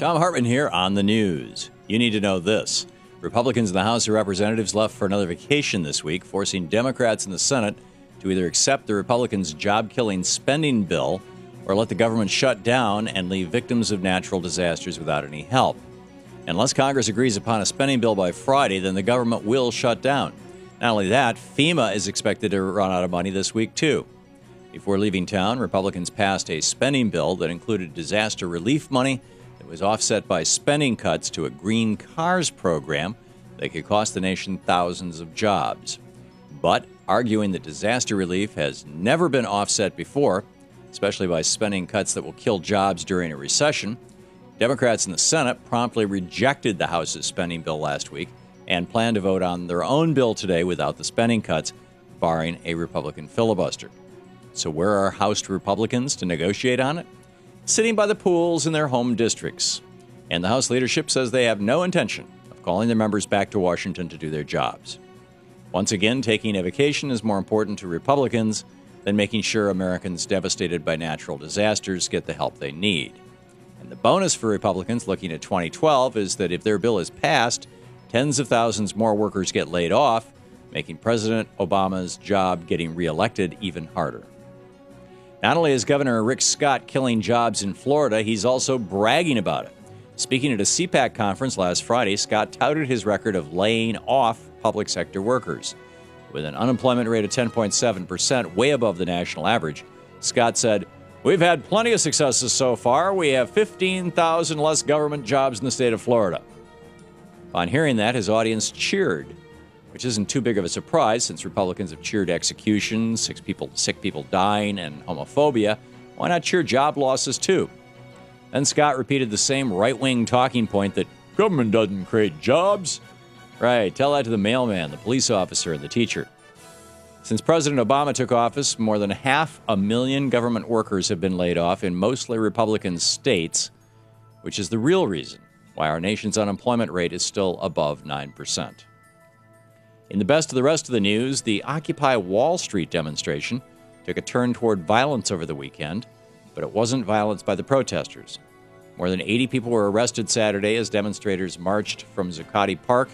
Thom Hartmann here on the news. You need to know this. Republicans in the House of Representatives left for another vacation this week, forcing Democrats in the Senate to either accept the Republicans' job-killing spending bill or let the government shut down and leave victims of natural disasters without any help. Unless Congress agrees upon a spending bill by Friday, then the government will shut down. Not only that, FEMA is expected to run out of money this week, too. Before leaving town, Republicans passed a spending bill that included disaster relief money that was offset by spending cuts to a green cars program that could cost the nation thousands of jobs. But arguing that disaster relief has never been offset before, especially by spending cuts that will kill jobs during a recession, Democrats in the Senate promptly rejected the House's spending bill last week and plan to vote on their own bill today without the spending cuts, barring a Republican filibuster. So where are House Republicans to negotiate on it? Sitting by the pools in their home districts. And the House leadership says they have no intention of calling their members back to Washington to do their jobs. Once again, taking a vacation is more important to Republicans than making sure Americans devastated by natural disasters get the help they need. And the bonus for Republicans looking at 2012 is that if their bill is passed, tens of thousands more workers get laid off, making President Obama's job getting reelected even harder. Not only is Governor Rick Scott killing jobs in Florida, he's also bragging about it. Speaking at a CPAC conference last Friday, Scott touted his record of laying off public sector workers. With an unemployment rate of 10.7%, way above the national average, Scott said, "We've had plenty of successes so far. We have 15,000 less government jobs in the state of Florida." On hearing that, his audience cheered, which isn't too big of a surprise since Republicans have cheered executions, sick people dying, and homophobia. Why not cheer job losses too? Then Scott repeated the same right-wing talking point that government doesn't create jobs. Right, tell that to the mailman, the police officer, and the teacher. Since President Obama took office, more than 500,000 government workers have been laid off in mostly Republican states, which is the real reason why our nation's unemployment rate is still above 9%. In the best of the rest of the news, the Occupy Wall Street demonstration took a turn toward violence over the weekend, but it wasn't violence by the protesters. More than 80 people were arrested Saturday as demonstrators marched from Zuccotti Park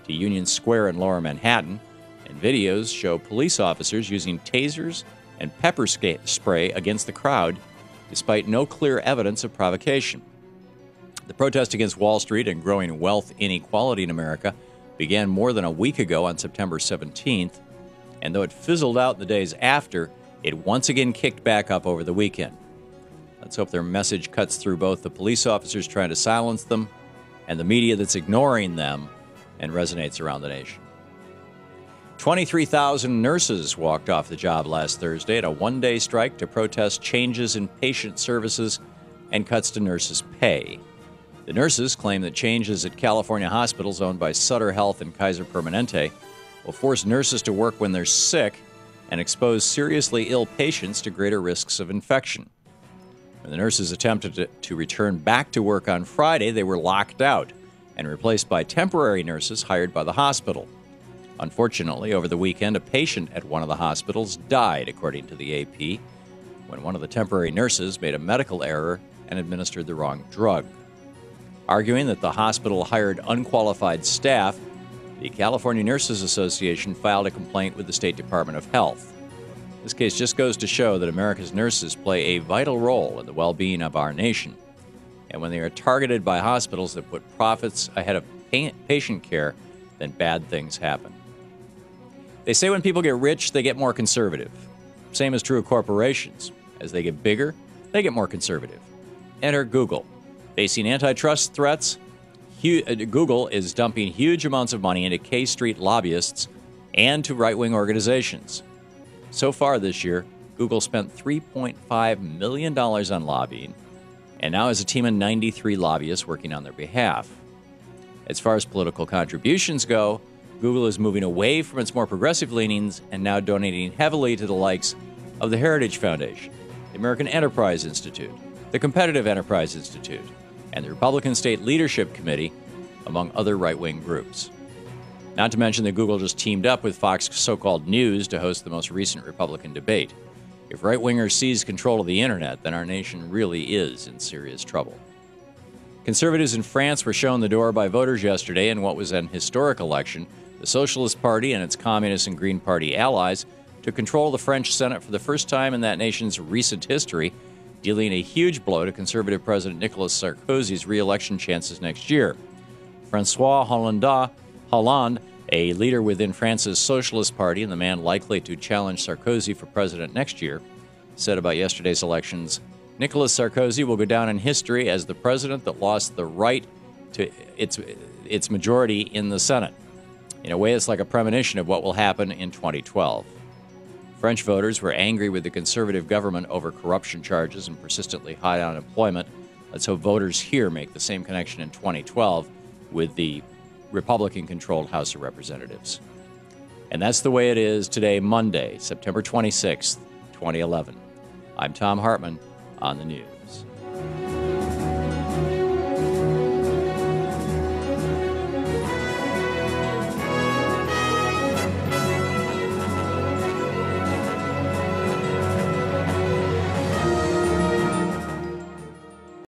to Union Square in Lower Manhattan, and videos show police officers using tasers and pepper spray against the crowd, despite no clear evidence of provocation. The protest against Wall Street and growing wealth inequality in America began more than a week ago on September 17th, and though it fizzled out in the days after, it once again kicked back up over the weekend. Let's hope their message cuts through both the police officers trying to silence them and the media that's ignoring them and resonates around the nation. 23,000 nurses walked off the job last Thursday at a one-day strike to protest changes in patient services and cuts to nurses' pay. The nurses claim that changes at California hospitals owned by Sutter Health and Kaiser Permanente will force nurses to work when they're sick and expose seriously ill patients to greater risks of infection. When the nurses attempted to return back to work on Friday, they were locked out and replaced by temporary nurses hired by the hospital. Unfortunately, over the weekend, a patient at one of the hospitals died, according to the AP, when one of the temporary nurses made a medical error and administered the wrong drug. Arguing that the hospital hired unqualified staff, the California Nurses Association filed a complaint with the State Department of Health. This case just goes to show that America's nurses play a vital role in the well-being of our nation. And when they are targeted by hospitals that put profits ahead of patient care, then bad things happen. They say when people get rich, they get more conservative. Same is true of corporations. As they get bigger, they get more conservative. Enter Google. Facing antitrust threats, Google is dumping huge amounts of money into K Street lobbyists and to right-wing organizations. So far this year, Google spent $3.5 million on lobbying, and now has a team of 93 lobbyists working on their behalf. As far as political contributions go, Google is moving away from its more progressive leanings and now donating heavily to the likes of the Heritage Foundation, the American Enterprise Institute, the Competitive Enterprise Institute, and the Republican State Leadership Committee, among other right-wing groups. Not to mention that Google just teamed up with Fox so-called News to host the most recent Republican debate. If right-wingers seize control of the internet, then our nation really is in serious trouble. Conservatives in France were shown the door by voters yesterday in what was an historic election. The Socialist Party and its Communist and Green Party allies took control of the French Senate for the first time in that nation's recent history, dealing a huge blow to conservative President Nicolas Sarkozy's re-election chances next year. François Hollande, a leader within France's Socialist Party and the man likely to challenge Sarkozy for president next year, said about yesterday's elections, Nicolas Sarkozy will go down in history as the president that lost the right to its majority in the Senate. In a way, it's like a premonition of what will happen in 2012. French voters were angry with the conservative government over corruption charges and persistently high unemployment. Let's hope voters here make the same connection in 2012 with the Republican-controlled House of Representatives. And that's the way it is today, Monday, September 26th, 2011. I'm Thom Hartmann on the news.